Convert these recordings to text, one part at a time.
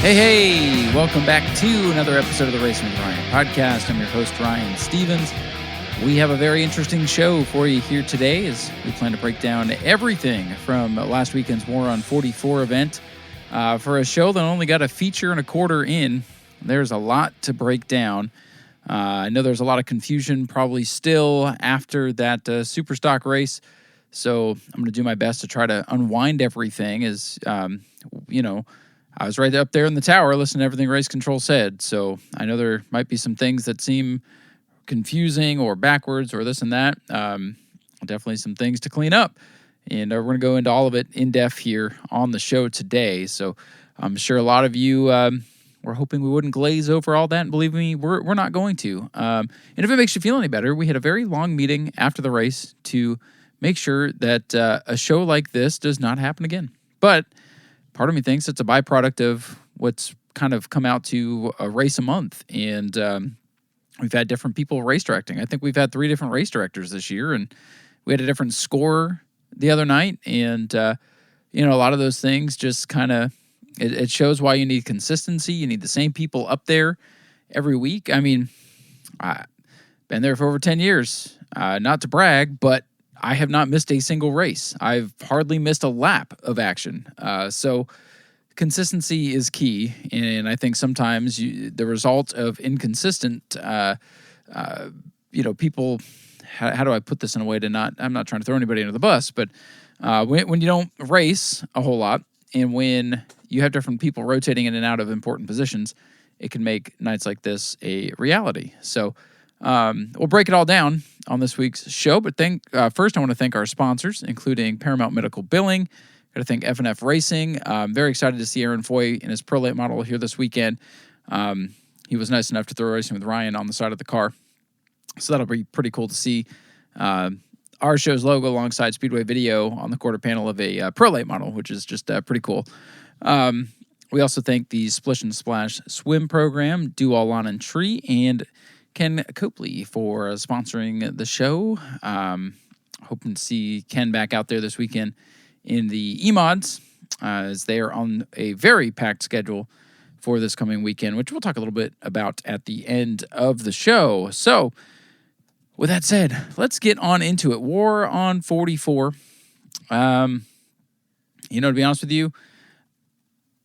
Hey, welcome back to another episode of the Racing with Ryan podcast. I'm your host, Ryan Stevens. We have a very interesting show for you here today as we plan to break down everything from last weekend's War on 44 event. For a show that only got a feature and a quarter in, there's a lot to break down. I know there's a lot of confusion probably still after that Superstock race, so I'm going to do my best to try to unwind everything as, I was right up there in the tower listening to everything Race Control said, so I know there might be some things that seem confusing or backwards or this and that. Definitely some things to clean up, and we're going to go into all of it in depth here on the show today. So I'm sure a lot of you were hoping we wouldn't glaze over all that, and believe me, we're not going to. And if it makes you feel any better, we had a very long meeting after the race to make sure that a show like this does not happen again. But part of me thinks it's a byproduct of what's kind of come out to a race a month. And we've had different people race directing. I think we've had 3 different race directors this year, and we had a different score the other night. And, a lot of those things just kind of, it shows why you need consistency. You need the same people up there every week. I mean, I've been there for over 10 years, not to brag, but I have not missed a single race. I've hardly missed a lap of action. So consistency is key. And I think sometimes the result of inconsistent, people, how do I put this in a way to I'm not trying to throw anybody under the bus, but when you don't race a whole lot and when you have different people rotating in and out of important positions, it can make nights like this a reality. So we'll break it all down on this week's show, but first I want to thank our sponsors, including Paramount Medical Billing. Got to thank F&F Racing. I'm very excited to see Aaron Foy in his Pro Late model here this weekend. He was nice enough to throw Racing with Ryan on the side of the car, so that'll be pretty cool to see our show's logo alongside Speedway Video on the quarter panel of a Pro Late model, which is just pretty cool. We also thank the Splish and Splash Swim Program, Do All Lawn and Tree, and Ken Copley for sponsoring the show. Hoping to see Ken back out there this weekend in the E-Mods, as they are on a very packed schedule for this coming weekend, which we'll talk a little bit about at the end of the show. So, with that said, let's get on into it. War on 44. To be honest with you,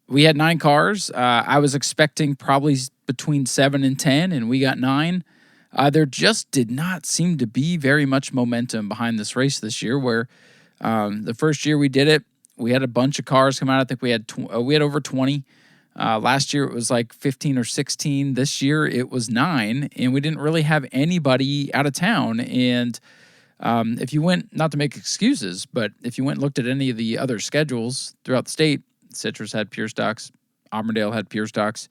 we had 9 cars. I was expecting probably between 7 and 10, and we got 9. There just did not seem to be very much momentum behind this race this year, where the first year we did it, we had a bunch of cars come out. I think we had over 20. Last year it was like 15 or 16. This year it was 9, and we didn't really have anybody out of town. And if you went, not to make excuses, but if you went and looked at any of the other schedules throughout the state, Citrus had pure stocks, Auburndale had pure stocks.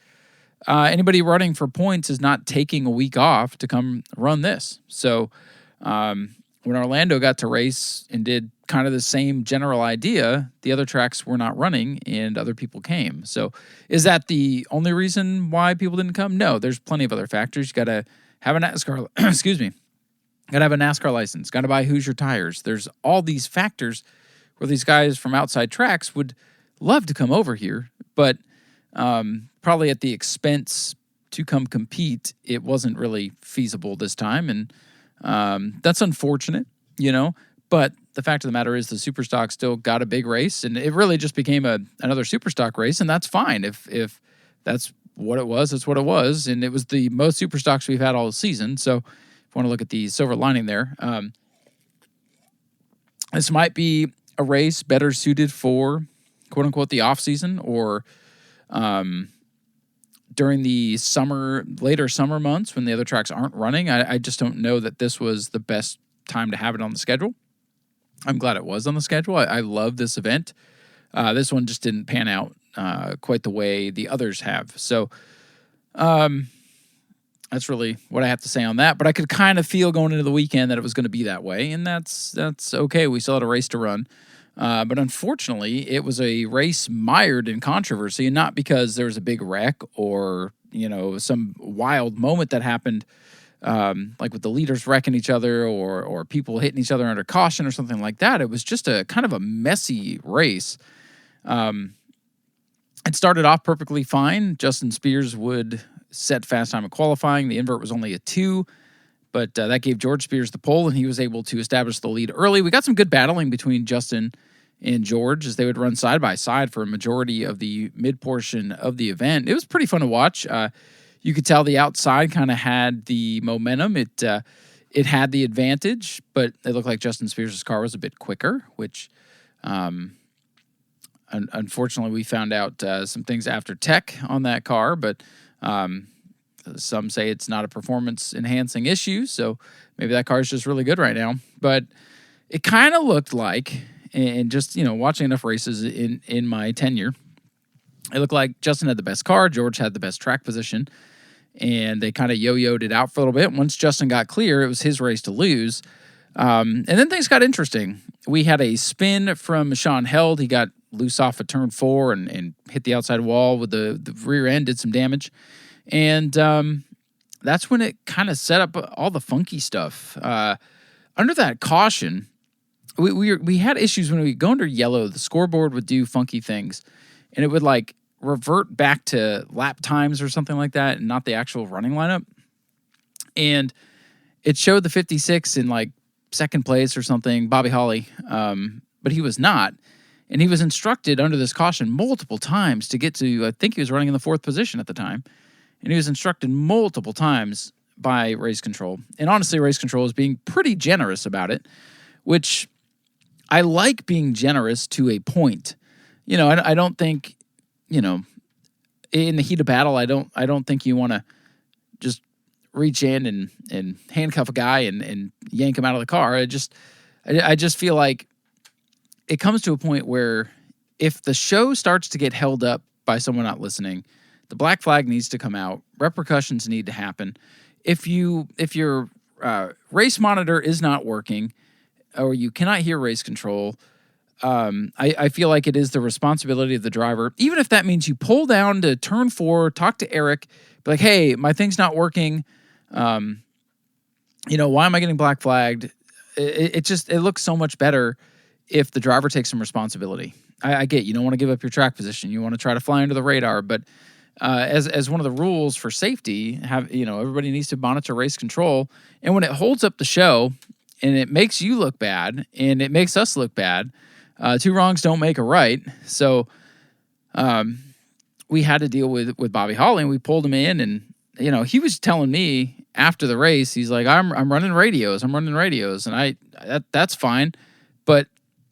Anybody running for points is not taking a week off to come run this. So when Orlando got to race and did kind of the same general idea, the other tracks were not running and other people came. So is that the only reason why people didn't come? No, there's plenty of other factors. You got to have a NASCAR, got to have a NASCAR license, got to buy Hoosier tires. There's all these factors where these guys from outside tracks would love to come over here, but probably at the expense to come compete, it wasn't really feasible this time. And that's unfortunate, but the fact of the matter is the Superstock still got a big race, and it really just became another Superstock race, and that's fine. If that's what it was, that's what it was, and it was the most Superstocks we've had all season. So if you want to look at the silver lining there, this might be a race better suited for quote-unquote the off-season, or during the later summer months when the other tracks aren't running. I just don't know that this was the best time to have it on the schedule. I'm glad it was on the schedule. I love this event. This one just didn't pan out quite the way the others have. So that's really what I have to say on that. But I could kind of feel going into the weekend that it was going to be that way, and that's okay. We still had a race to run. But unfortunately, it was a race mired in controversy, and not because there was a big wreck or, some wild moment that happened, like with the leaders wrecking each other or people hitting each other under caution or something like that. It was just a kind of a messy race. It started off perfectly fine. Justin Spears would set fast time in qualifying. The invert was only a 2, but that gave George Spears the pole, and he was able to establish the lead early. We got some good battling between Justin and George as they would run side by side for a majority of the mid portion of the event. It was pretty fun to watch. You could tell the outside kind of had the momentum. It had the advantage, but it looked like Justin Spears' car was a bit quicker, which unfortunately we found out some things after tech on that car, but some say it's not a performance-enhancing issue, so maybe that car is just really good right now. But it kind of looked like, and just watching enough races in my tenure, it looked like Justin had the best car, George had the best track position, and they kind of yo-yoed it out for a little bit. Once Justin got clear, it was his race to lose. And then things got interesting. We had a spin from Sean Held. He got loose off of turn 4 and hit the outside wall with the rear end, did some damage. And that's when it kind of set up all the funky stuff. Under that caution, we had issues when we go under yellow. The scoreboard would do funky things, and it would like revert back to lap times or something like that, and not the actual running lineup. And it showed the 56 in like second place or something, Bobby Holly, but he was not. And he was instructed under this caution multiple times to get to, I think he was running in the 4th position at the time. And he was instructed multiple times by race control. And honestly, race control is being pretty generous about it, which I like being generous to a point. I don't think, in the heat of battle, I don't think you want to just reach in and handcuff a guy and yank him out of the car. I just feel like it comes to a point where if the show starts to get held up by someone not listening, the black flag needs to come out. Repercussions need to happen. If your race monitor is not working, or you cannot hear race control, I feel like it is the responsibility of the driver, even if that means you pull down to turn 4, talk to Eric, be like, hey, my thing's not working. Why am I getting black flagged? It looks so much better if the driver takes some responsibility. I get you don't want to give up your track position. You want to try to fly under the radar, but as one of the rules for safety, everybody needs to monitor race control. And when it holds up the show and it makes you look bad and it makes us look bad, 2 wrongs don't make a right. So we had to deal with Bobby Holly, and we pulled him in, and he was telling me after the race, he's like, I'm running radios, and that's fine, but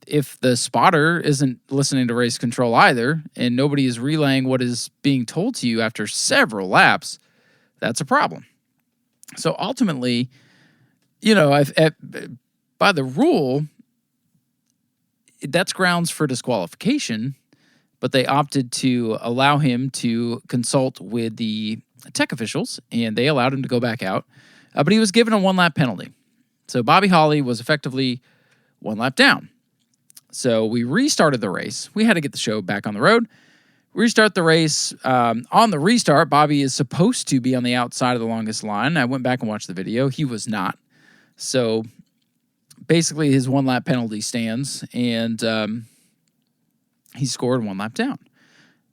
if the spotter isn't listening to race control either, and nobody is relaying what is being told to you after several laps, that's a problem. So ultimately, by the rule, that's grounds for disqualification, but they opted to allow him to consult with the tech officials, and they allowed him to go back out. But he was given a 1-lap penalty. So Bobby Holly was effectively 1 lap down. So we restarted the race. We had to get the show back on the road. Restart the race. On the restart, Bobby is supposed to be on the outside of the longest line. I went back and watched the video. He was not. So basically his 1-lap penalty stands, and he scored 1 lap down.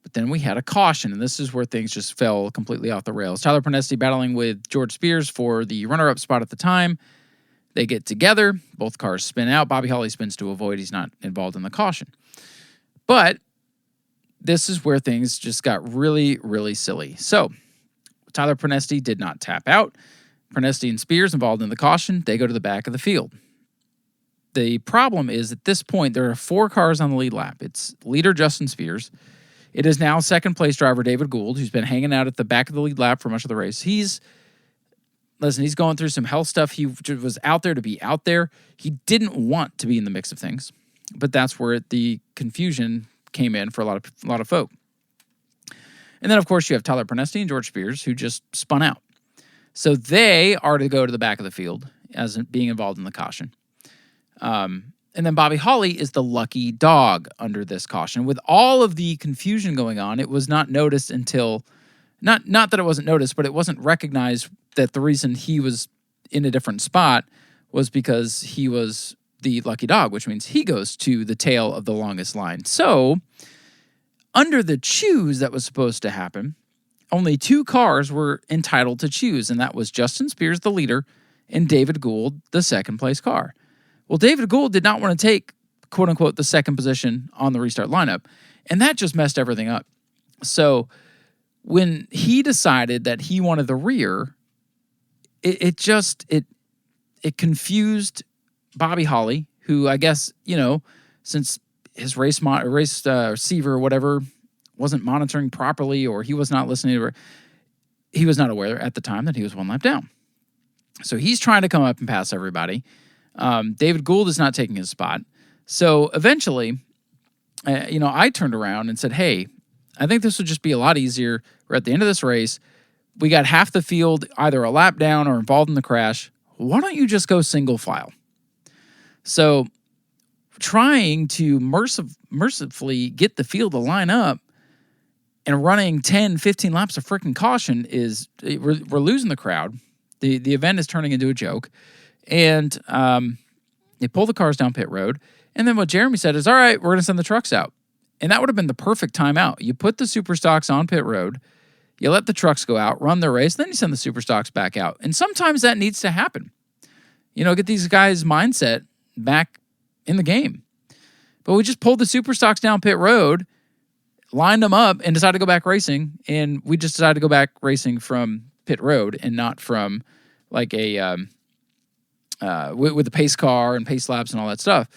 But then we had a caution, and this is where things just fell completely off the rails. Tyler Pernesti battling with George Spears for the runner-up spot at the time. They get together. Both cars spin out. Bobby Holly spins to avoid. He's not involved in the caution. But this is where things just got really, really silly. So Tyler Pernesti did not tap out. Pernesti and Spears involved in the caution. They go to the back of the field. The problem is, at this point, there are 4 cars on the lead lap. It's leader Justin Spears. It is now second-place driver David Gould, who's been hanging out at the back of the lead lap for much of the race. He's going through some health stuff. He was out there to be out there. He didn't want to be in the mix of things, but that's where the confusion came in for a lot of folk. And then, of course, you have Tyler Pernesti and George Spears, who just spun out. So they are to go to the back of the field as being involved in the caution. And then Bobby Holly is the lucky dog under this caution. With all of the confusion going on, it was not noticed until, not that it wasn't noticed, but it wasn't recognized that the reason he was in a different spot was because he was the lucky dog, which means he goes to the tail of the longest line. So under the choose that was supposed to happen, only 2 cars were entitled to choose, and that was Justin Spears, the leader, and David Gould, the second place car. Well, David Gould did not want to take, quote unquote, the second position on the restart lineup, and that just messed everything up. So when he decided that he wanted the rear, it confused Bobby Holly, who I guess, since his race receiver or whatever wasn't monitoring properly, or he was not listening to her, he was not aware at the time that he was 1 lap down. So he's trying to come up and pass everybody. David Gould is not taking his spot. So eventually, I turned around and said, hey, I think this would just be a lot easier. We're at the end of this race. We got half the field either a lap down or involved in the crash. Why don't you just go single file? So trying to mercifully get the field to line up and running 10, 15 laps of freaking caution we're losing the crowd. The event is turning into a joke. And they pull the cars down pit road. And then what Jeremy said is, all right, we're going to send the trucks out. And that would have been the perfect timeout. You put the super stocks on pit road, you let the trucks go out, run their race, then you send the super stocks back out. And sometimes that needs to happen. Get these guys' mindset back in the game. But we just pulled the super stocks down pit road, lined them up, and decided to go back racing. And we just decided to go back racing from pit road and not from like with the pace car and pace laps and all that stuff.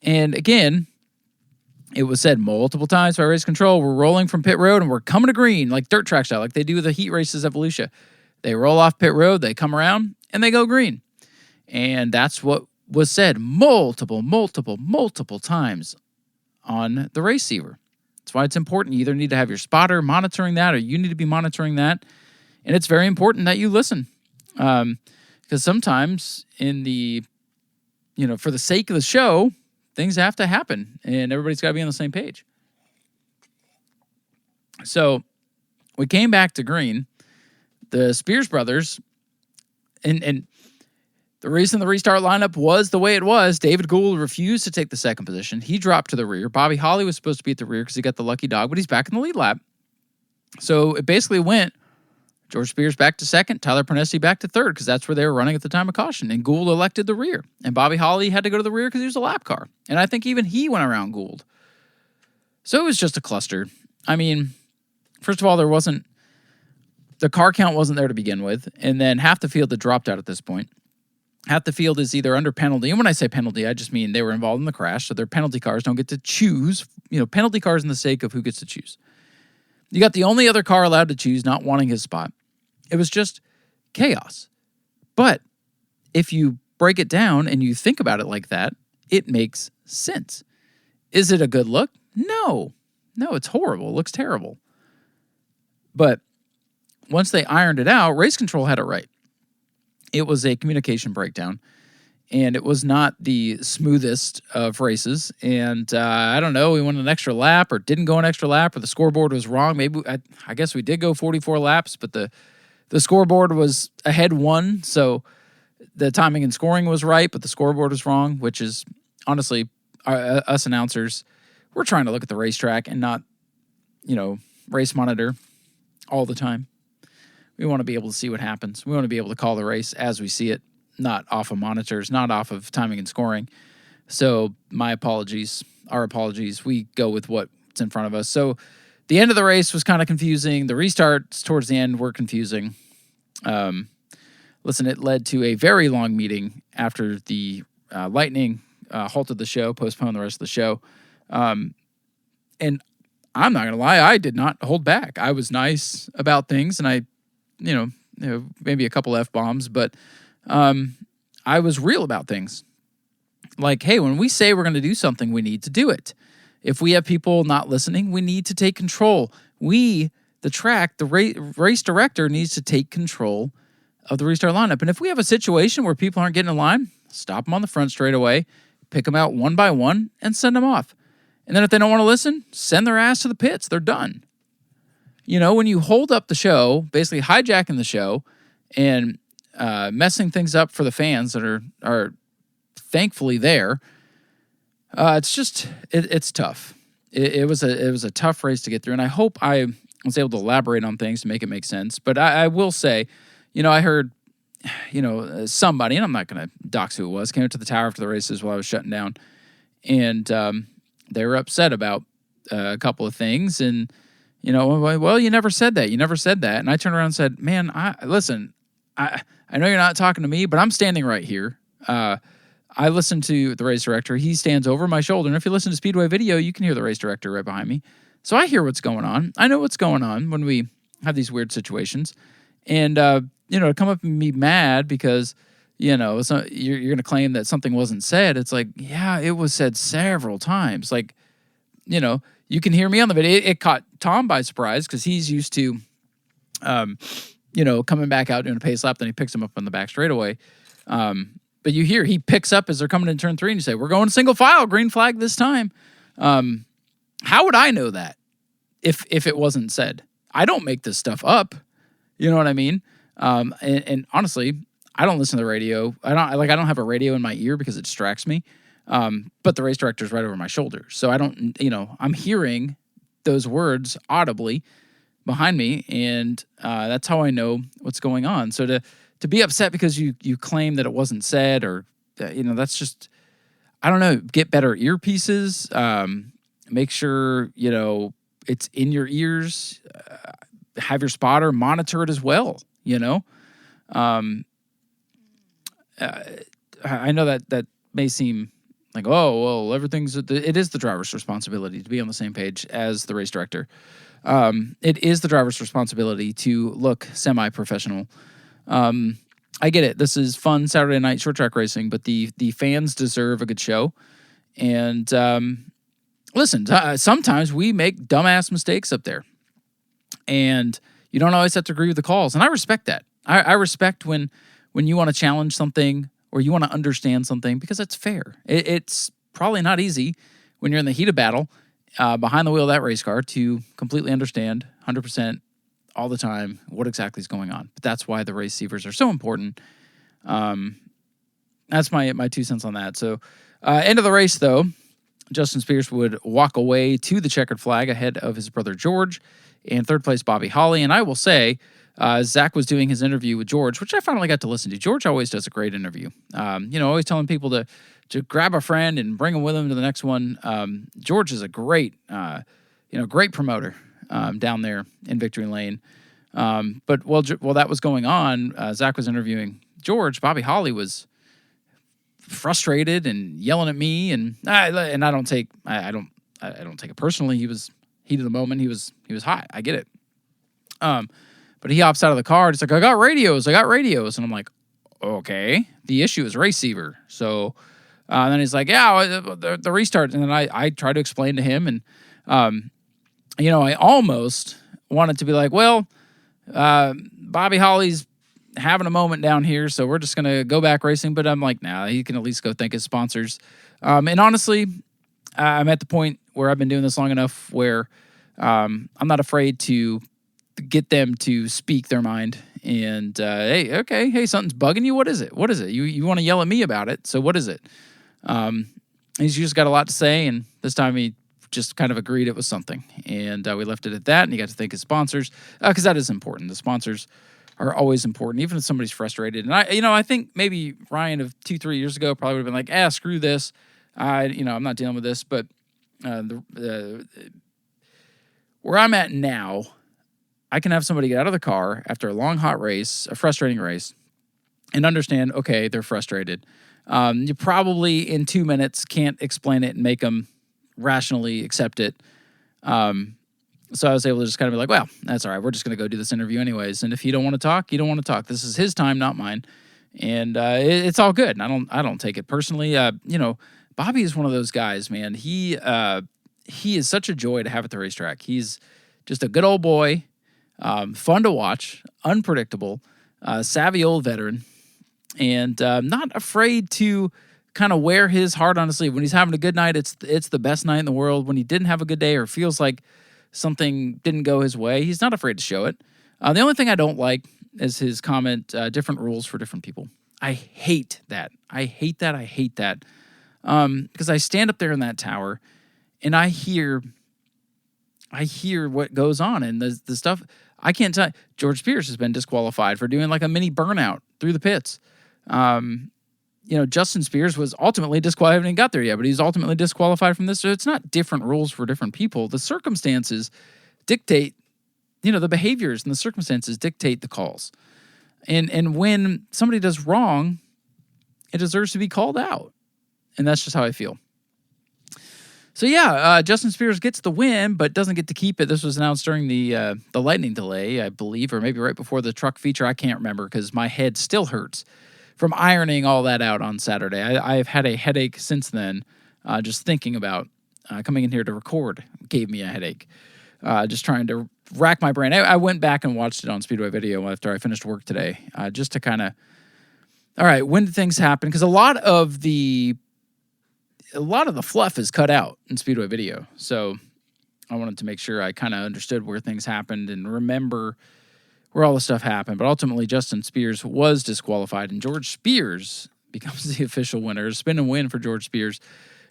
And again, it was said multiple times by race control, we're rolling from pit road and we're coming to green, like dirt track style, like they do with the heat races at Volusia. They roll off pit road, they come around, and they go green. And that's what was said multiple times on the race receiver. That's why it's important. You either need to have your spotter monitoring that, or you need to be monitoring that. And it's very important that you listen. Because sometimes for the sake of the show, things have to happen, and everybody's got to be on the same page. So we came back to green. The Spears brothers, and the reason the restart lineup was the way it was, David Gould refused to take the second position. He dropped to the rear. Bobby Holly was supposed to be at the rear because he got the lucky dog, but he's back in the lead lap. So it basically went George Spears back to second, Tyler Pernesi back to third, because that's where they were running at the time of caution. And Gould elected the rear. And Bobby Holly had to go to the rear because he was a lap car. And I think even he went around Gould. So it was just a cluster. I mean, first of all, the car count wasn't there to begin with. And then half the field had dropped out at this point. Half the field is either under penalty. And when I say penalty, I just mean they were involved in the crash. So their penalty cars don't get to choose. Penalty cars in the sake of who gets to choose. You got the only other car allowed to choose not wanting his spot. It was just chaos. But if you break it down and you think about it like that, it makes sense. Is it a good look? No. No, it's horrible. It looks terrible. But once they ironed it out, race control had it right. It was a communication breakdown, and it was not the smoothest of races. And I don't know, we went an extra lap or didn't go an extra lap, or the scoreboard was wrong. Maybe I guess we did go 44 laps, but the scoreboard was ahead 1, so the timing and scoring was right, but the scoreboard was wrong, which is honestly, us announcers, we're trying to look at the racetrack and not, race monitor all the time. We want to be able to see what happens. We want to be able to call the race as we see it, not off of monitors, not off of timing and scoring. So my apologies, our apologies. We go with what's in front of us. So the end of the race was kind of confusing. The restarts towards the end were confusing. Listen, it led to a very long meeting after the lightning halted the show, postponed the rest of the show. And I'm not going to lie, I did not hold back. I was nice about things, and I, maybe a couple F-bombs, but I was real about things. Like, hey, when we say we're going to do something, we need to do it. If we have people not listening, we need to take control. The track, the race director needs to take control of the restart lineup. And if we have a situation where people aren't getting in line, stop them on the front straightaway, pick them out one by one, and send them off. And then if they don't want to listen, send their ass to the pits. They're done. When you hold up the show, basically hijacking the show and messing things up for the fans that are thankfully there, it's tough. it was a tough race to get through, and I hope I was able to elaborate on things to make it make sense. But I will say, I heard, somebody, and I'm not going to dox who it was, came up to the tower after the races while I was shutting down, and they were upset about a couple of things, and well, you never said that. You never said that. And I turned around and said, man, listen, I know you're not talking to me, but I'm standing right here. I listen to the race director. He stands over my shoulder. And if you listen to Speedway video, you can hear the race director right behind me. So I hear what's going on. I know what's going on when we have these weird situations. And, to come up and be mad because, you're going to claim that something wasn't said. It's like, yeah, it was said several times. Like, you can hear me on the video. It caught Tom by surprise because he's used to, coming back out doing a pace lap. Then he picks him up on the back straightaway. But you hear he picks up as they're coming in turn 3, and you say, we're going single file, green flag this time. How would I know that if it wasn't said? I don't make this stuff up. You know what I mean? And honestly, I don't listen to the radio. I don't have a radio in my ear because it distracts me. But the race director's right over my shoulder. So I don't, I'm hearing those words audibly behind me, and that's how I know what's going on. So to be upset because you claim that it wasn't said, or that's just, I don't know. Get better earpieces. Make sure it's in your ears. Have your spotter monitor it as well. I know that may seem like, oh well, it is the driver's responsibility to be on the same page as the race director. It is the driver's responsibility to look semi-professional. I get it. This is fun Saturday night short track racing, but the fans deserve a good show. And listen, sometimes we make dumbass mistakes up there, and you don't always have to agree with the calls. And I respect that. I respect when you want to challenge something or you want to understand something, because that's fair. It's probably not easy when you're in the heat of battle behind the wheel of that race car to completely understand 100% all the time what exactly is going on. But that's why the race receivers are so important. That's my 2 cents on that. So end of the race, though, Justin Spears would walk away to the checkered flag ahead of his brother George, and third place Bobby Holly. And I will say, Zach was doing his interview with George, which I finally got to listen to. George always does a great interview. Always telling people to grab a friend and bring them with him to the next one. George is a great promoter down there in Victory Lane. But while that was going on, Zach was interviewing George. Bobby Holly was frustrated and yelling at me, and I don't take it personally. He was heat of the moment. He was hot. I get it. But he hops out of the car. And it's like, I got radios. And I'm like, okay. The issue is receiver. So then he's like, yeah, the restart. And then I try to explain to him. And, I almost wanted to be like, well, Bobby Holly's having a moment down here, so we're just going to go back racing. But I'm like, nah, he can at least go thank his sponsors. And honestly, I'm at the point where I've been doing this long enough where I'm not afraid to get them to speak their mind. And, hey, something's bugging you. What is it? You want to yell at me about it. So what is it? He's just got a lot to say. And this time he just kind of agreed it was something. And we left it at that. And he got to thank his sponsors, because that is important. The sponsors are always important, even if somebody's frustrated. And I think maybe Ryan of 2-3 years ago probably would have been like, screw this. I'm not dealing with this. But where I'm at now, I can have somebody get out of the car after a long, hot race, a frustrating race, and understand, okay, they're frustrated. You probably in 2 minutes can't explain it and make them rationally accept it. So I was able to just kind of be like, well, that's all right. We're just going to go do this interview anyways. And if you don't want to talk, you don't want to talk. This is his time, not mine. And it's all good. And I don't take it personally. Bobby is one of those guys, man. He is such a joy to have at the racetrack. He's just a good old boy. Fun to watch, unpredictable, savvy old veteran, and not afraid to kind of wear his heart on his sleeve. When he's having a good night, it's the best night in the world. When he didn't have a good day or feels like something didn't go his way, he's not afraid to show it. The only thing I don't like is his comment, different rules for different people. I hate that. Because I stand up there in that tower, and I hear what goes on, and the stuff. I can't tell. George Spears has been disqualified for doing like a mini burnout through the pits. Justin Spears was ultimately disqualified and got there yet, but he's ultimately disqualified from this. So it's not different rules for different people. The circumstances dictate, the behaviors and the circumstances dictate the calls. And when somebody does wrong, it deserves to be called out. And that's just how I feel. So Justin Spears gets the win, but doesn't get to keep it. This was announced during the lightning delay, I believe, or maybe right before the truck feature. I can't remember because my head still hurts from ironing all that out on Saturday. I've had a headache since then. Just thinking about coming in here to record gave me a headache. Just trying to rack my brain. I went back and watched it on Speedway Video after I finished work today, just to kind of, all right, when did things happen? Because a lot of the fluff is cut out in Speedway Video. So I wanted to make sure I kind of understood where things happened and remember where all the stuff happened. But ultimately, Justin Spears was disqualified, and George Spears becomes the official winner. Spin and win for George Spears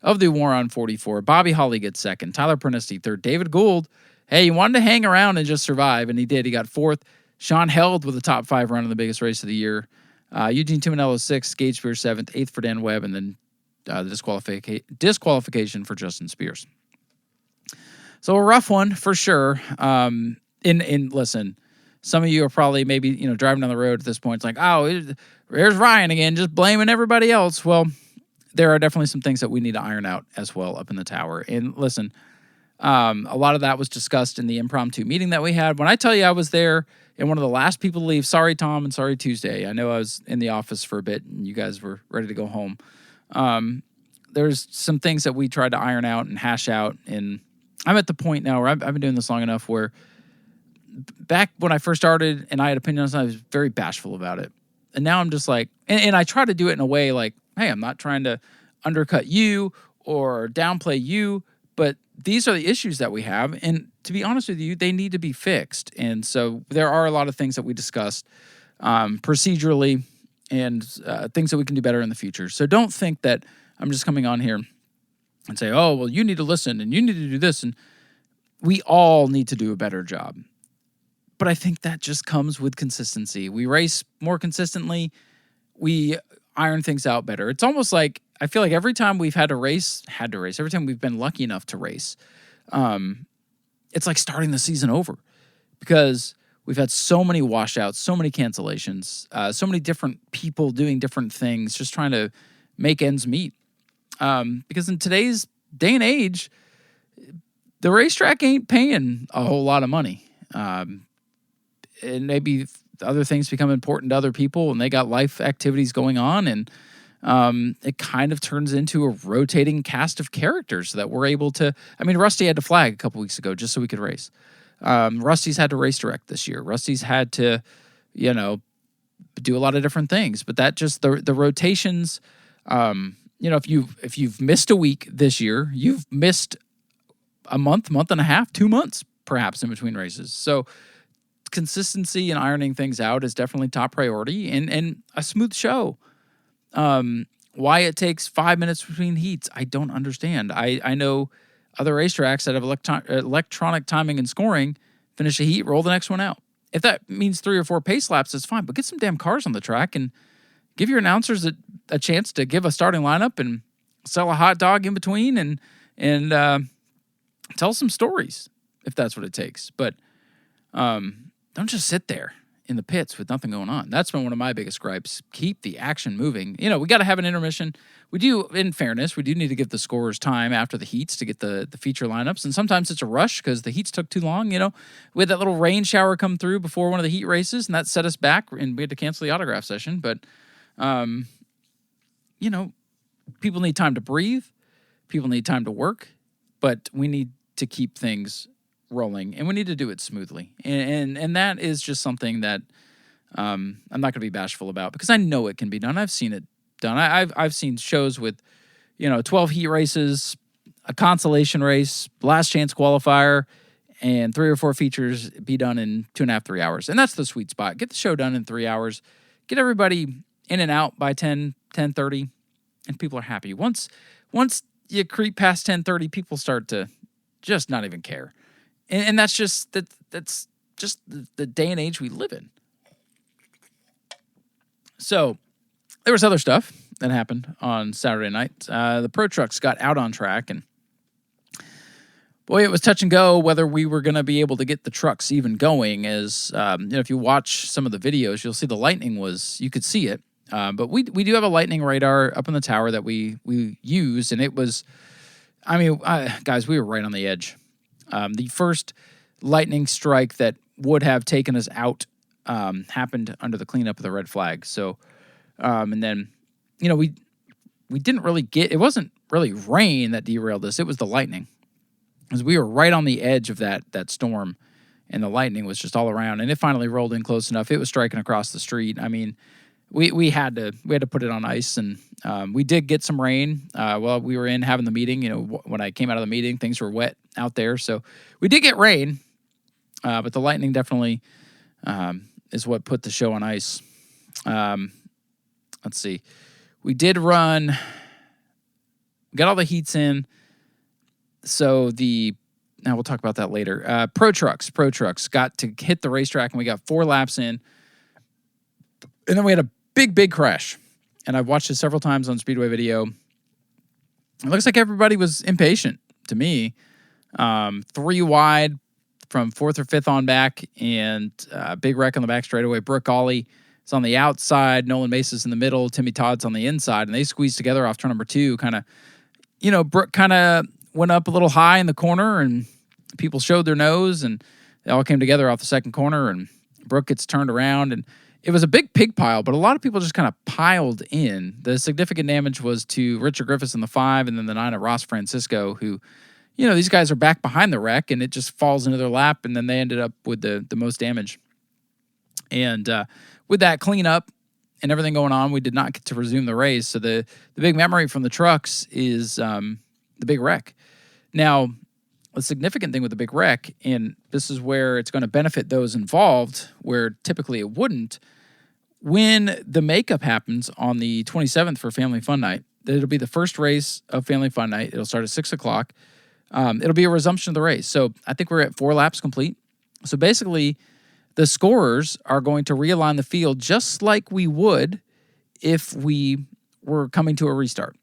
of the War on 44. Bobby Holly gets second. Tyler Pernesti third. David Gould, hey, he wanted to hang around and just survive, and he did. He got fourth. Sean Held with a top 5 run in the biggest race of the year. Eugene Timonello sixth. Gage Spears seventh. Eighth for Dan Webb, and then the disqualification for Justin Spears. So a rough one for sure. Listen, some of you are probably maybe driving down the road at this point. It's like, oh, there's Ryan again, just blaming everybody else. Well, there are definitely some things that we need to iron out as well up in the tower. And listen, a lot of that was discussed in the impromptu meeting that we had. When I tell you I was there and one of the last people to leave, sorry Tom and sorry Tuesday. I know I was in the office for a bit and you guys were ready to go home. There's some things that we tried to iron out and hash out, and I'm at the point now where I've been doing this long enough where back when I first started and I had opinions, I was very bashful about it. And now I'm just like, and I try to do it in a way like, hey, I'm not trying to undercut you or downplay you, but these are the issues that we have. And to be honest with you, they need to be fixed. And so there are a lot of things that we discussed procedurally and things that we can do better in the future. So don't think that I'm just coming on here and say, oh, well, you need to listen and you need to do this. And we all need to do a better job. But I think that just comes with consistency. We race more consistently. We iron things out better. It's almost like, I feel like every time we've had to race, every time we've been lucky enough to race, it's like starting the season over because we've had so many washouts, so many cancellations, so many different people doing different things, just trying to make ends meet. Because in today's day and age, the racetrack ain't paying a whole lot of money. And maybe other things become important to other people and they got life activities going on. And it kind of turns into a rotating cast of characters that we're able to, Rusty had to flag a couple weeks ago just so we could race. Rusty's had to race direct this year. Rusty's had to, do a lot of different things, but that just the rotations, if you've missed a week this year, you've missed a month and a half, 2 months, perhaps in between races. So consistency and ironing things out is definitely top priority and a smooth show. Why it takes 5 minutes between heats, I don't understand. I know other racetracks that have electronic timing and scoring, finish a heat, roll the next one out. If that means 3 or 4 pace laps, it's fine, but get some damn cars on the track and give your announcers a chance to give a starting lineup and sell a hot dog in between and tell some stories if that's what it takes. But don't just sit there in the pits with nothing going on. That's been one of my biggest gripes. Keep the action moving. We got to have an intermission. We do, in fairness, we do need to give the scorers time after the heats to get the feature lineups. And sometimes it's a rush because the heats took too long. We had that little rain shower come through before one of the heat races, and that set us back, and we had to cancel the autograph session. But, people need time to breathe. People need time to work. But we need to keep things rolling, and we need to do it smoothly. And that is just something that I'm not going to be bashful about because I know it can be done. I've seen it done. I've seen shows with 12 heat races, a consolation race, last chance qualifier, and 3 or 4 features be done in 2.5, 3 hours. And that's the sweet spot. Get the show done in 3 hours. Get everybody in and out by 10:30, and people are happy. Once you creep past 10:30, people start to just not even care. And that's just that's just the day and age we live in. So there was other stuff that happened on Saturday night. The Pro Trucks got out on track, and boy, it was touch and go whether we were going to be able to get the trucks even going. As if you watch some of the videos, you'll see the lightning you could see it. But we do have a lightning radar up in the tower that we use, and it was, guys, we were right on the edge. The first lightning strike that would have taken us out happened under the cleanup of the red flag. So, and then, we didn't really it wasn't really rain that derailed us. It was the lightning, because we were right on the edge of that storm, and the lightning was just all around, and it finally rolled in close enough. It was striking across the street. I mean, we had to put it on ice, and we did get some rain while we were in having the meeting. When I came out of the meeting, things were wet out there, so we did get rain, but the lightning definitely is what put the show on ice. Let's see, we did got all the heats in, so now we'll talk about that later. Pro Trucks got to hit the racetrack, and we got 4 laps in, and then we had a big crash, and I've watched it several times on Speedway video. It looks like everybody was impatient to me. 3 wide from 4th or 5th on back, and big wreck on the back straightaway. Brooke Ollie is on the outside, Nolan Mace's in the middle, Timmy Todd's on the inside, and they squeezed together off turn number 2. Kind of, Brooke kind of went up a little high in the corner, and people showed their nose, and they all came together off the second corner, and Brooke gets turned around, and it was a big pig pile, but a lot of people just kind of piled in. The significant damage was to Richard Griffiths in the 5, and then the 9 at Ross Francisco, who, these guys are back behind the wreck, and it just falls into their lap, and then they ended up with the most damage. And with that cleanup and everything going on, we did not get to resume the race. So the big memory from the trucks is the big wreck. Now, a significant thing with the big wreck, and this is where it's going to benefit those involved, where typically it wouldn't, when the makeup happens on the 27th for Family Fun Night, it'll be the first race of Family Fun Night. It'll start at 6 o'clock. It'll be a resumption of the race. So I think we're at 4 laps complete. So basically, the scorers are going to realign the field just like we would if we were coming to a restart.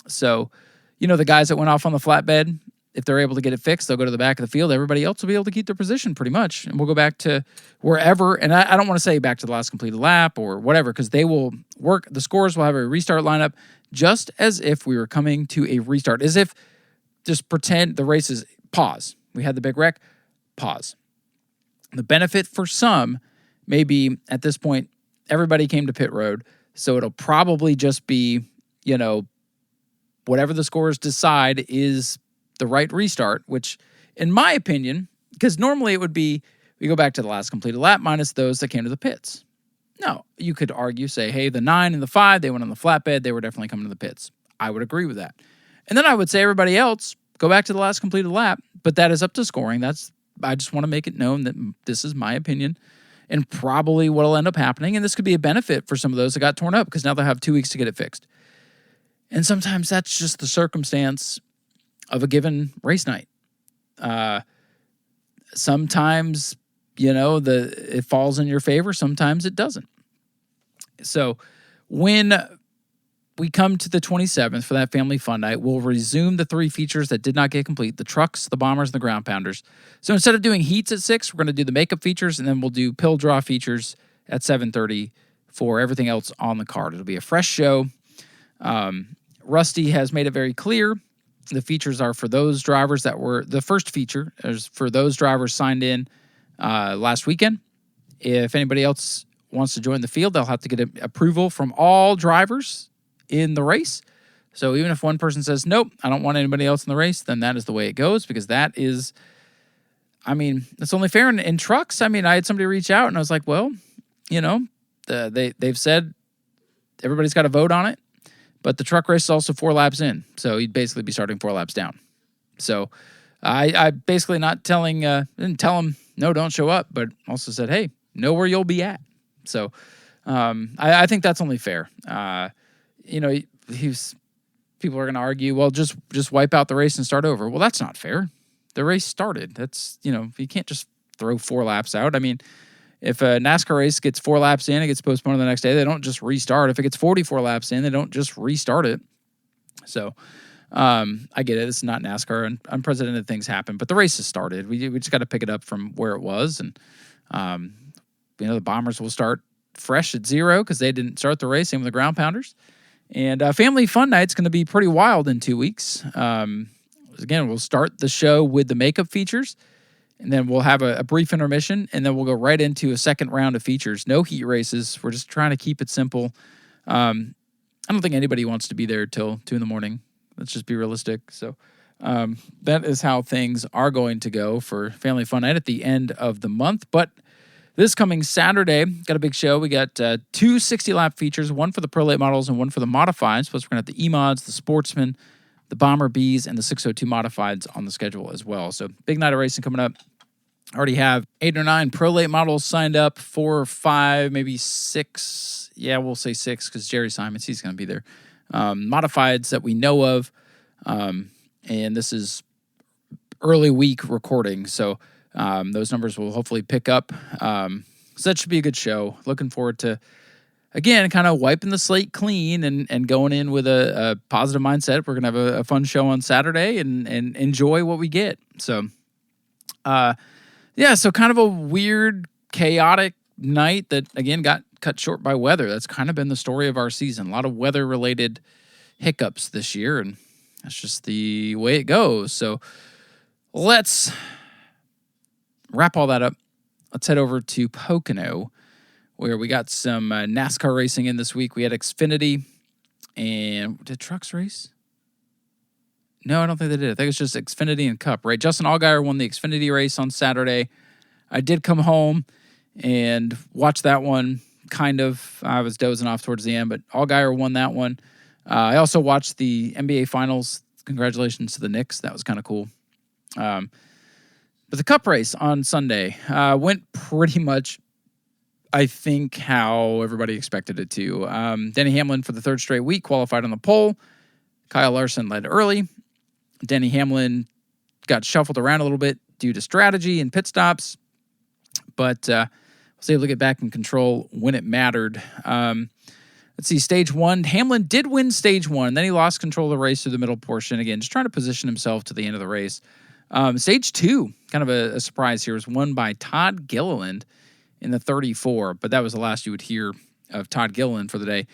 So, the guys that went off on the flatbed, if they're able to get it fixed, they'll go to the back of the field. Everybody else will be able to keep their position pretty much. And we'll go back to wherever. And I don't want to say back to the last completed lap or whatever, because they will work. The scorers will have a restart lineup just as if we were coming to a restart. As if just pretend the race is pause. We had the big wreck, pause. The benefit for some may be at this point, everybody came to pit road. So it'll probably just be, whatever the scorers decide is the right restart, which in my opinion, because normally it would be, we go back to the last completed lap minus those that came to the pits. No, you could argue, say, hey, the 9 and the 5, they went on the flatbed, they were definitely coming to the pits. I would agree with that. And then I would say everybody else, go back to the last completed lap, but that is up to scoring. I just want to make it known that this is my opinion and probably what will end up happening. And this could be a benefit for some of those that got torn up, because now they'll have 2 weeks to get it fixed. And sometimes that's just the circumstance of a given race night. Sometimes, it falls in your favor. Sometimes it doesn't. So when we come to the 27th for that Family Fun Night, we'll resume the 3 features that did not get complete: the trucks, the bombers, and the ground pounders. So instead of doing heats at 6, we're going to do the makeup features, and then we'll do pill draw features at 7:30 for everything else on the card. It'll be a fresh show. Rusty has made it very clear. The features are for those drivers that were, the first feature is for those drivers signed in last weekend. If anybody else wants to join the field, they'll have to get approval from all drivers in the race. So even if one person says, nope, I don't want anybody else in the race, then that is the way it goes, because that is, that's only fair. In trucks, I had somebody reach out and I was like, well, they've said everybody's got to vote on it. But the truck race is also 4 laps in, so you'd basically be starting 4 laps down. So I basically didn't tell them, no, don't show up, but also said, hey, know where you'll be at. So I think that's only fair. people are going to argue, well, just wipe out the race and start over. Well, that's not fair. The race started. That's, you can't just throw 4 laps out. I mean, if a NASCAR race gets 4 laps in, it gets postponed the next day, they don't just restart. If it gets 44 laps in, they don't just restart it. So I get it. It's not NASCAR, and unprecedented things happen. But the race has started. We just got to pick it up from where it was. And, the Bombers will start fresh at 0 because they didn't start the race. Same with the Ground Pounders. And Family Fun Night's going to be pretty wild in 2 weeks. Again, we'll start the show with the makeup features, and then we'll have a brief intermission, and then we'll go right into a second round of features. No heat races. We're just trying to keep it simple. I don't think anybody wants to be there till 2 a.m. Let's just be realistic. So that is how things are going to go for Family Fun Night at the end of the month. But this coming Saturday, got a big show. We got 2 60-lap features, one for the Pro Late models and one for the modifieds. Plus, we're going to have the E-Mods, the Sportsman, the Bomber Bs, and the 602 modifieds on the schedule as well. So big night of racing coming up. I already have 8 or 9 Pro Late models signed up, 4 or 5, maybe 6. Yeah, we'll say 6 because Jerry Simons, he's going to be there. Modifieds that we know of. And this is early week recording, so those numbers will hopefully pick up. So that should be a good show. Looking forward to, again, kind of wiping the slate clean and going in with a positive mindset. We're going to have a fun show on Saturday and enjoy what we get. So, so kind of a weird, chaotic night that, again, got cut short by weather. That's kind of been the story of our season. A lot of weather-related hiccups this year, and that's just the way it goes. So let's wrap all that up. Let's head over to Pocono, where we got some NASCAR racing in this week. We had Xfinity, and did trucks race? No, I don't think they did. I think it's just Xfinity and Cup, right? Justin Allgaier won the Xfinity race on Saturday. I did come home and watch that one, kind of. I was dozing off towards the end, but Allgaier won that one. I also watched the NBA Finals. Congratulations to the Knicks. That was kind of cool. But the Cup race on Sunday went pretty much, I think, how everybody expected it to. Denny Hamlin, for the 3rd straight week, qualified on the pole. Kyle Larson led early. Denny Hamlin got shuffled around a little bit due to strategy and pit stops, but was able to get back in control when it mattered. Let's see, stage 1. Hamlin did win stage 1. Then he lost control of the race through the middle portion. Again, just trying to position himself to the end of the race. Stage 2, kind of a surprise here, was won by Todd Gilliland in the 34. But that was the last you would hear of Todd Gilliland for the day.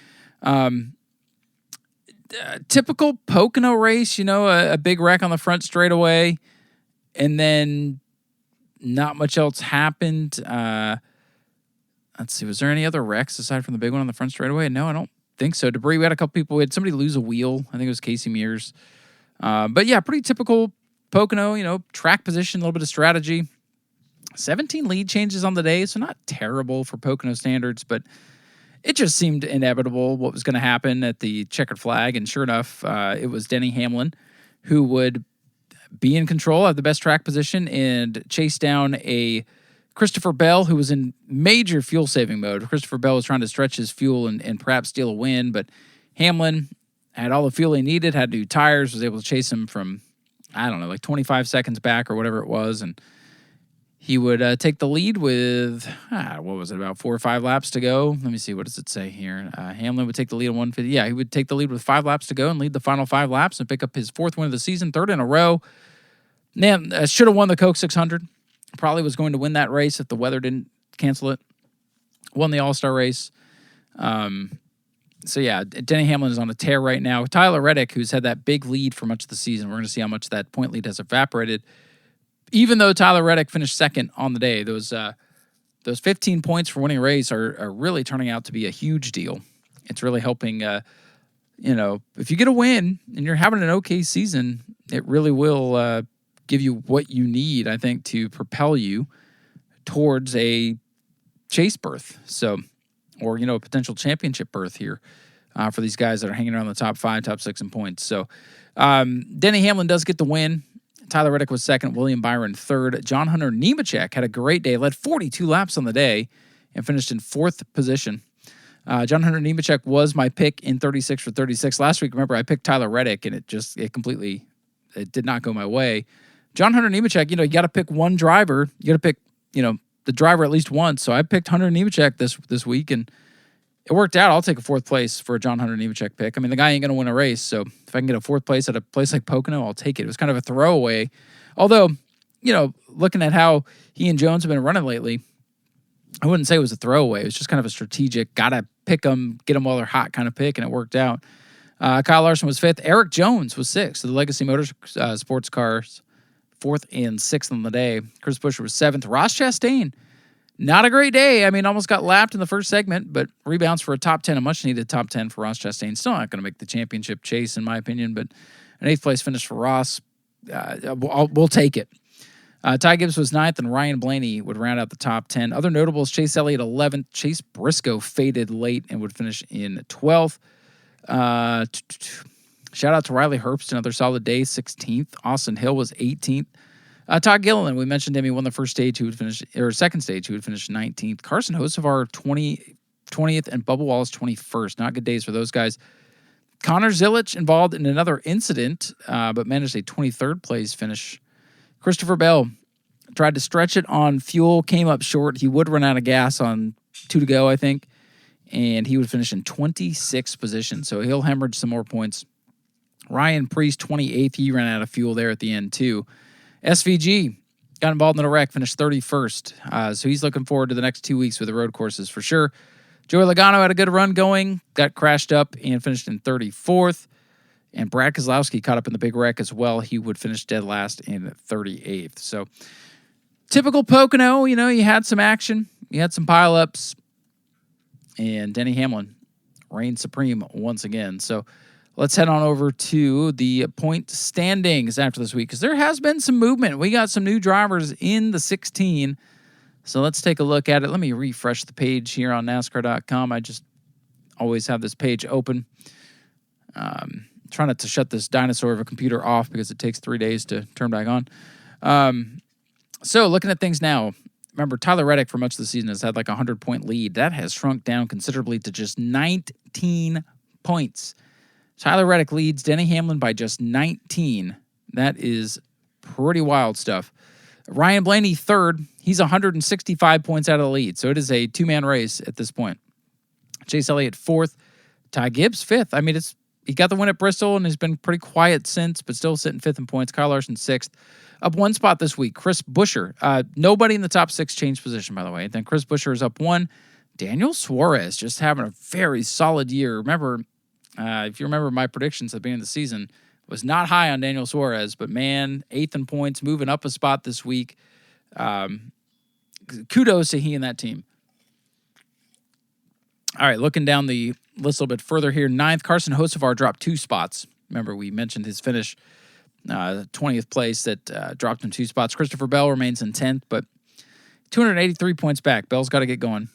Typical Pocono race, a big wreck on the front straightaway. And then not much else happened. Let's see, was there any other wrecks aside from the big one on the front straightaway? No, I don't think so. Debris, we had a couple people. We had somebody lose a wheel. I think it was Casey Mears. But yeah, pretty typical Pocono, track position, a little bit of strategy. 17 lead changes on the day, so not terrible for Pocono standards, but it just seemed inevitable what was going to happen at the checkered flag. And sure enough, it was Denny Hamlin who would be in control, have the best track position, and chase down a Christopher Bell, who was in major fuel-saving mode. Christopher Bell was trying to stretch his fuel and perhaps steal a win, but Hamlin had all the fuel he needed, had new tires, was able to chase him from, 25 seconds back or whatever it was, and he would take the lead with, about 4 or 5 laps to go? Let me see, what does it say here? Hamlin would take the lead on 150. Yeah, he would take the lead with 5 laps to go and lead the final 5 laps and pick up his 4th win of the season, 3rd in a row. Man, should have won the Coke 600. Probably was going to win that race if the weather didn't cancel it. Won the All-Star race. So, yeah, Denny Hamlin is on a tear right now. Tyler Reddick, who's had that big lead for much of the season, we're going to see how much that point lead has evaporated. Even though Tyler Reddick finished 2nd on the day, those 15 points for winning a race are really turning out to be a huge deal. It's really helping, if you get a win and you're having an okay season, it really will give you what you need, I think, to propel you towards a chase berth. So, or, a potential championship berth here for these guys that are hanging around the top 5, top 6 in points. So, Denny Hamlin does get the win. Tyler Reddick was 2nd, William Byron 3rd. John Hunter Nemechek had a great day, led 42 laps on the day, and finished in 4th position. John Hunter Nemechek was my pick in 36 for 36. Last week, remember, I picked Tyler Reddick, and it did not go my way. John Hunter Nemechek, you got to pick one driver. You got to pick, the driver at least once. So I picked Hunter Nemechek this week, and it worked out. I'll take a fourth place for a John Hunter Nemechek pick. I mean, the guy ain't going to win a race, so if I can get a fourth place at a place like Pocono, I'll take it. It was kind of a throwaway. Although, looking at how he and Jones have been running lately, I wouldn't say it was a throwaway. It was just kind of a strategic, got to pick them, get them while they're hot kind of pick, and it worked out. Kyle Larson was fifth. Eric Jones was sixth. So the Legacy Sports Cars, fourth and sixth on the day. Chris Buescher was seventh. Ross Chastain, not a great day. I mean, almost got lapped in the first segment, but rebounds for a top 10, a much-needed top 10 for Ross Chastain. Still not going to make the championship chase, in my opinion, but an eighth-place finish for Ross. We'll take it. Ty Gibbs was ninth, and Ryan Blaney would round out the top 10. Other notables, Chase Elliott 11th. Chase Briscoe faded late and would finish in 12th. Shout out to Riley Herbst, another solid day, 16th. Austin Hill was 18th. Todd Gilliland, we mentioned him. He won the first stage, second stage, who would finish 19th. Carson Hocevar 20th, and Bubba Wallace 21st. Not good days for those guys. Connor Zilic involved in another incident, but managed a 23rd place finish. Christopher Bell tried to stretch it on fuel, came up short. He would run out of gas on 2 to go, I think, and he would finish in 26th position. So he'll hemorrhage some more points. Ryan Priest, 28th. He ran out of fuel there at the end, too. SVG got involved in a wreck, finished 31st. So he's looking forward to the next 2 weeks with the road courses for sure. Joey Logano had a good run going, got crashed up and finished in 34th. And Brad Keselowski caught up in the big wreck as well. He would finish dead last in 38th. So typical Pocono, you had some action. You had some pileups. And Denny Hamlin reigned supreme once again. So let's head on over to the point standings after this week, because there has been some movement. We got some new drivers in the 16. So let's take a look at it. Let me refresh the page here on NASCAR.com. I just always have this page open. Try not to shut this dinosaur of a computer off because it takes 3 days to turn back on. So looking at things now, remember Tyler Reddick for much of the season has had like a 100-point lead. That has shrunk down considerably to just 19 points. Tyler Reddick leads Denny Hamlin by just 19. That is pretty wild stuff. Ryan Blaney third. He's 165 points out of the lead. So it is a two-man race at this point. Chase Elliott fourth. Ty Gibbs fifth. I mean, he got the win at Bristol and has been pretty quiet since, but still sitting fifth in points. Kyle Larson sixth. Up one spot this week, Chris Buescher. Nobody in the top six changed position, by the way. Then Chris Buescher is up one. Daniel Suarez just having a very solid year. Remember, if you remember my predictions at the beginning of the season, was not high on Daniel Suarez, but man, eighth in points, moving up a spot this week. Kudos to he and that team. All right, looking down the list a little bit further here. Ninth, Carson Hocevar dropped 2 spots. Remember, we mentioned his finish, 20th place that dropped him 2 spots. Christopher Bell remains in 10th, but 283 points back. Bell's got to get going.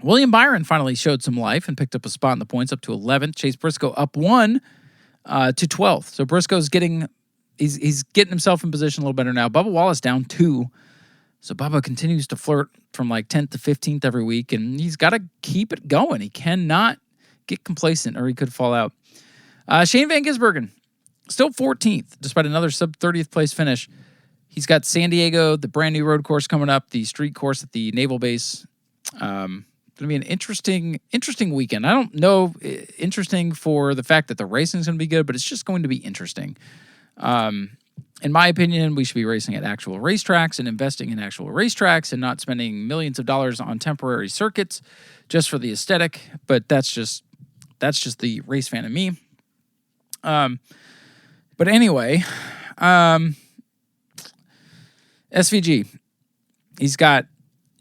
William Byron finally showed some life and picked up a spot in the points, up to 11th. Chase Briscoe up 1 to 12th. So Briscoe's he's getting himself in position a little better now. Bubba Wallace down 2. So Bubba continues to flirt from like 10th to 15th every week, and he's got to keep it going. He cannot get complacent or he could fall out. Shane Van Gisbergen, still 14th, despite another sub-30th place finish. He's got San Diego, the brand new road course coming up, the street course at the Naval Base. Going to be an interesting weekend. I don't know, interesting for the fact that the racing is going to be good, but it's just going to be interesting. In my opinion, we should be racing at actual racetracks and investing in actual racetracks and not spending millions of dollars on temporary circuits just for the aesthetic. But that's just the race fan in me. But anyway, SVG, he's got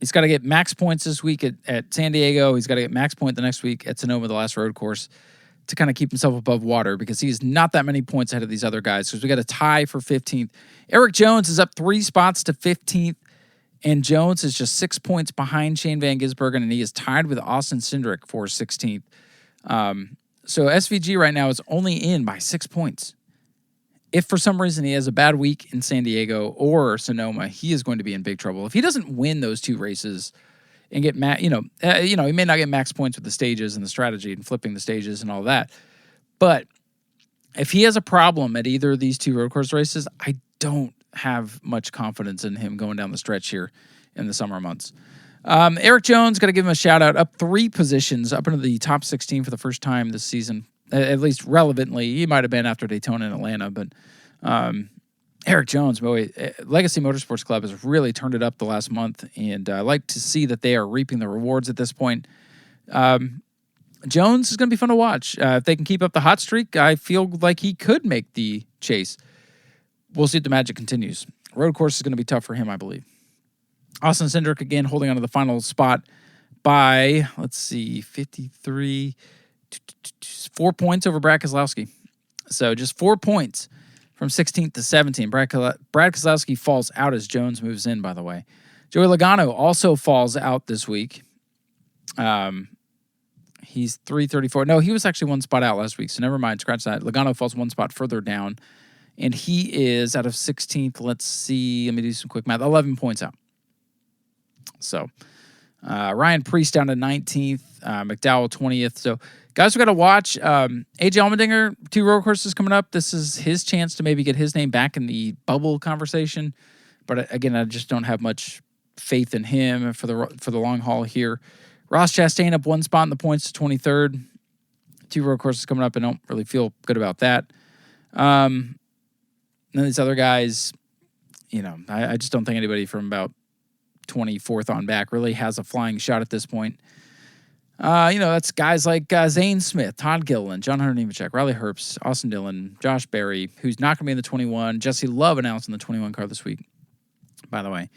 to get max points this week at San Diego. He's got to get max point the next week at Sonoma, the last road course, to kind of keep himself above water because he's not that many points ahead of these other guys. Because we got a tie for 15th. Eric Jones is up 3 spots to 15th, and Jones is just 6 points behind Shane Van Gisbergen, and he is tied with Austin Cindric for 16th. So SVG right now is only in by 6 points. If for some reason he has a bad week in San Diego or Sonoma, he is going to be in big trouble. If he doesn't win those 2 races and get he may not get max points with the stages and the strategy and flipping the stages and all that. But if he has a problem at either of these two road course races, I don't have much confidence in him going down the stretch here in the summer months. Eric Jones, got to give him a shout out, up 3 positions, up into the top 16 for the first time this season, at least relevantly. He might have been after Daytona and Atlanta, but Eric Jones, boy, Legacy Motorsports Club has really turned it up the last month, and I like to see that they are reaping the rewards at this point. Jones is going to be fun to watch. If they can keep up the hot streak, I feel like he could make the chase. We'll see if the magic continues. Road course is going to be tough for him, I believe. Austin Cindric, again, holding on to the final spot by, 53, 4 points over Brad Keselowski. So just 4 points from 16th to 17th. Brad Keselowski falls out as Jones moves in, by the way. Joey Logano also falls out this week. He's 334. No, he was actually 1 spot out last week, so never mind. Scratch that. Logano falls 1 spot further down, and he is out of 16th. Let's see. Let me do some quick math. 11 points out. So Ryan Preece down to 19th. McDowell 20th. So guys, we got to watch. AJ Allmendinger, 2 road courses coming up. This is his chance to maybe get his name back in the bubble conversation. But again, I just don't have much faith in him for the long haul here. Ross Chastain up 1 spot in the points to 23rd. 2 road courses coming up. I don't really feel good about that. None of these other guys, I just don't think anybody from about 24th on back really has a flying shot at this point. That's guys like Zane Smith, Todd Gilliland, John Hunter Nemechek, Riley Herbst, Austin Dillon, Josh Berry, who's not going to be in the 21. Jesse Love announced in the 21 car this week, by the way.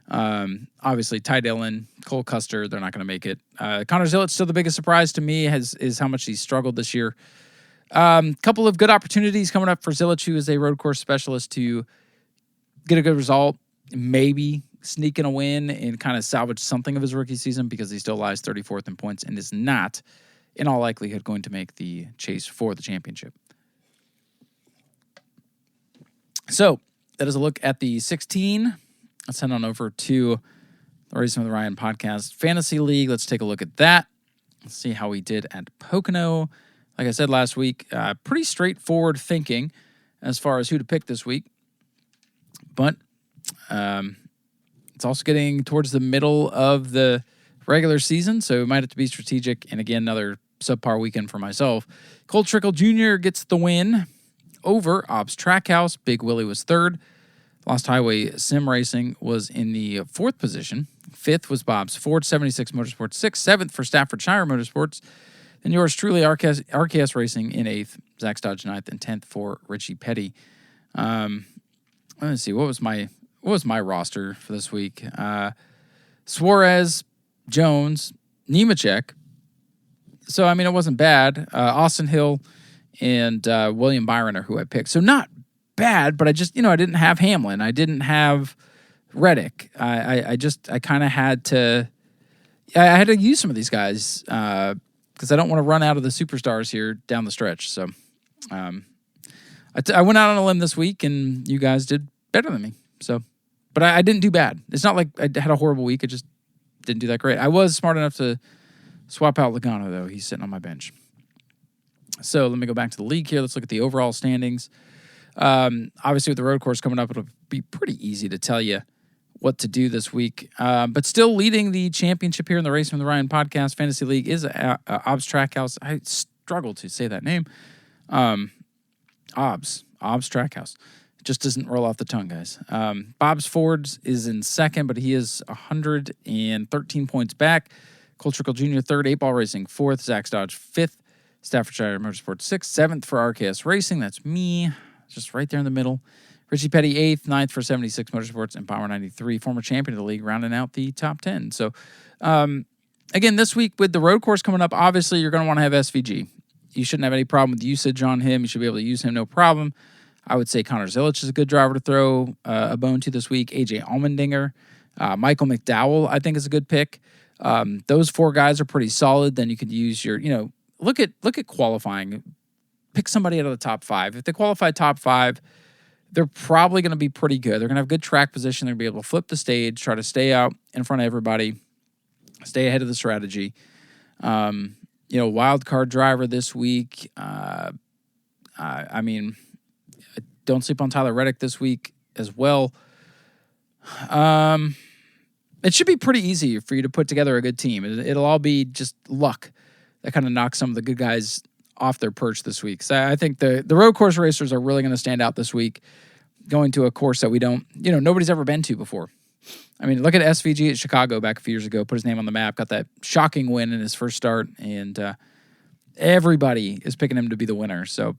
Obviously, Ty Dillon, Cole Custer, they're not going to make it. Connor Zillett, still the biggest surprise to me, is how much he's struggled this year. Couple of good opportunities coming up for Zillett, who is a road course specialist, to get a good result, maybe sneak in a win and kind of salvage something of his rookie season, because he still lies 34th in points and is not, in all likelihood, going to make the chase for the championship. So that is a look at the 16. Let's head on over to the Racing with Ryan podcast Fantasy League. Let's take a look at that. Let's see how we did at Pocono. Like I said last week, pretty straightforward thinking as far as who to pick this week. But it's also getting towards the middle of the regular season, so we might have to be strategic. And again, another subpar weekend for myself. Cole Trickle Jr. gets the win over Obbs Trackhouse. Big Willie was 3rd. Lost Highway Sim Racing was in the 4th position. 5th was Bob's Ford 76 Motorsports 6th. 7th for Staffordshire Motorsports. Then yours truly, RKS Racing in 8th. Zach Dodge 9th, and 10th for Richie Petty. Let's see, what was my roster for this week? Suarez, Jones, Nemechek. So, I mean, it wasn't bad. Austin Hill and William Byron are who I picked. So not bad, but I just, I didn't have Hamlin. I didn't have Reddick. I kind of had to, I had to use some of these guys because I don't want to run out of the superstars here down the stretch. So I went out on a limb this week, and you guys did better than me. So, but I didn't do bad. It's not like I had a horrible week. I just didn't do that great. I was smart enough to swap out Logano, though. He's sitting on my bench. So let me go back to the league here. Let's look at the overall standings. Obviously, with the road course coming up, it'll be pretty easy to tell you what to do this week. But still leading the championship here in the Racing with Ryan podcast Fantasy League is Obbs Trackhouse. I struggle to say that name. Obbs Trackhouse. It just doesn't roll off the tongue, guys. Bob's Fords is in 2nd, but he is 113 points back. Cole Trickle Jr. 3rd, 8 Ball Racing 4th, Zach Dodge 5th, Staffordshire Motorsports 6th, 7th for RKS Racing. That's me, just right there in the middle. Richie Petty 8th, 9th for 76 Motorsports, and Power 93, former champion of the league, rounding out the top 10. So, again, this week with the road course coming up, obviously you're going to want to have SVG. You shouldn't have any problem with usage on him. You should be able to use him, no problem. I would say Connor Zillett is a good driver to throw a bone to this week. AJ Allmendinger. Michael McDowell, I think, is a good pick. Those 4 guys are pretty solid. Then you could use your, look at qualifying. Pick somebody out of the top 5. If they qualify top 5, they're probably going to be pretty good. They're going to have good track position. They're going to be able to flip the stage, try to stay out in front of everybody. Stay ahead of the strategy. Wild card driver this week. I mean, don't sleep on Tyler Reddick this week as well. It should be pretty easy for you to put together a good team. It'll all be just luck that kind of knocks some of the good guys off their perch this week. So I think the road course racers are really going to stand out this week, going to a course that nobody's ever been to before. I mean, look at SVG at Chicago back a few years ago, put his name on the map, got that shocking win in his first start, and everybody is picking him to be the winner. So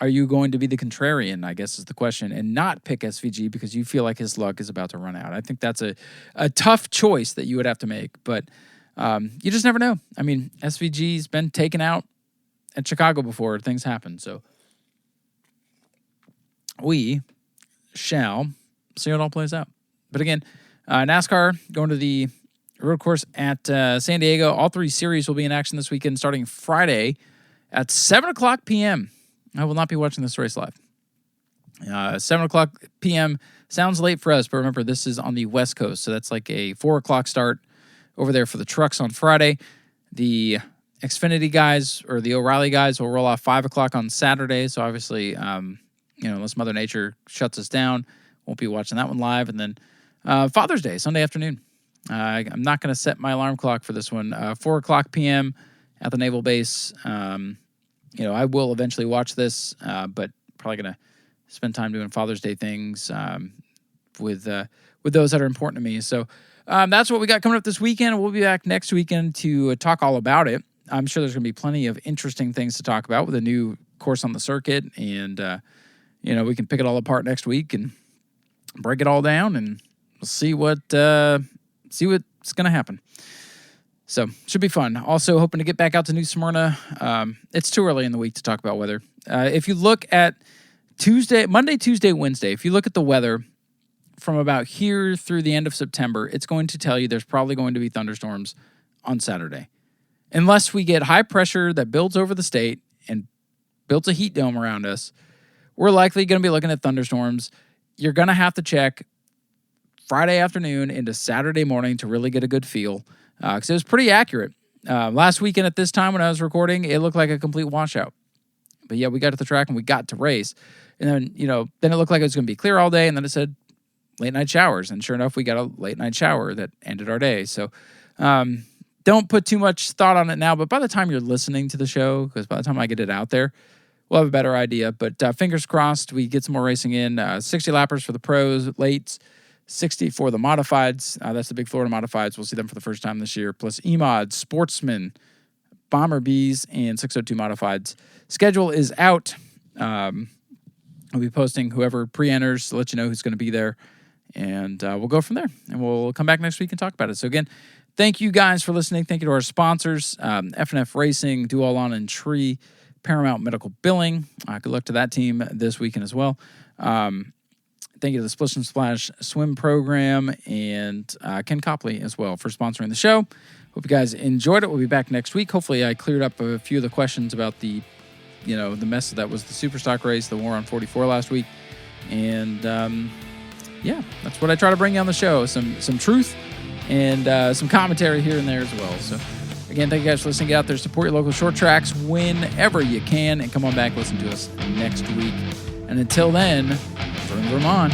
are you going to be the contrarian, I guess is the question, and not pick SVG because you feel like his luck is about to run out? I think that's a tough choice that you would have to make, but you just never know. I mean, SVG's been taken out at Chicago before. Things happen. So we shall see how it all plays out. But again, NASCAR going to the road course at San Diego. All 3 series will be in action this weekend starting Friday at 7 o'clock p.m. I will not be watching this race live. 7 o'clock p.m. sounds late for us, but remember, this is on the West Coast, so that's like a 4 o'clock start over there for the trucks on Friday. The Xfinity guys or the O'Reilly guys will roll off 5 o'clock on Saturday, so obviously, unless Mother Nature shuts us down, won't be watching that one live. And then Father's Day, Sunday afternoon. I'm not going to set my alarm clock for this one. 4 o'clock p.m. at the Naval Base. I will eventually watch this, but probably going to spend time doing Father's Day things with those that are important to me. So that's what we got coming up this weekend. We'll be back next weekend to talk all about it. I'm sure there's going to be plenty of interesting things to talk about with a new course on the circuit, and we can pick it all apart next week and break it all down, and we'll see what's going to happen. So, should be fun. Also, hoping to get back out to New Smyrna. It's too early in the week to talk about weather. If you look at Monday, Tuesday, Wednesday, if you look at the weather from about here through the end of September, it's going to tell you there's probably going to be thunderstorms on Saturday. Unless we get high pressure that builds over the state and builds a heat dome around us, we're likely going to be looking at thunderstorms. You're going to have to check Friday afternoon into Saturday morning to really get a good feel. Because it was pretty accurate. Last weekend at this time when I was recording, it looked like a complete washout. But yeah, we got to the track and we got to race. And then, then it looked like it was going to be clear all day. And then it said late night showers. And sure enough, we got a late night shower that ended our day. So don't put too much thought on it now. But by the time you're listening to the show, because by the time I get it out there, we'll have a better idea. But fingers crossed, we get some more racing in. 60 lappers for the pros, lates. 60 for the modifieds. That's the big Florida modifieds. We'll see them for the first time this year. Plus E-Mod, Sportsman, Bomber Bees, and 602 modifieds. Schedule is out. I'll be posting whoever pre-enters to let you know who's going to be there. And we'll go from there. And we'll come back next week and talk about it. So again, thank you guys for listening. Thank you to our sponsors, F&F Racing, Do All On and Tree, Paramount Medical Billing. Good luck to that team this weekend as well. Thank you to the Splish and Splash Swim Program and Ken Copley as well for sponsoring the show. Hope you guys enjoyed it. We'll be back next week. Hopefully I cleared up a few of the questions about the mess that was the Superstock race, the war on 44 last week. And, that's what I try to bring you on the show. Some truth and some commentary here and there as well. So, again, thank you guys for listening. Get out there, support your local short tracks whenever you can, and come on back, listen to us next week. And until then, Vermont.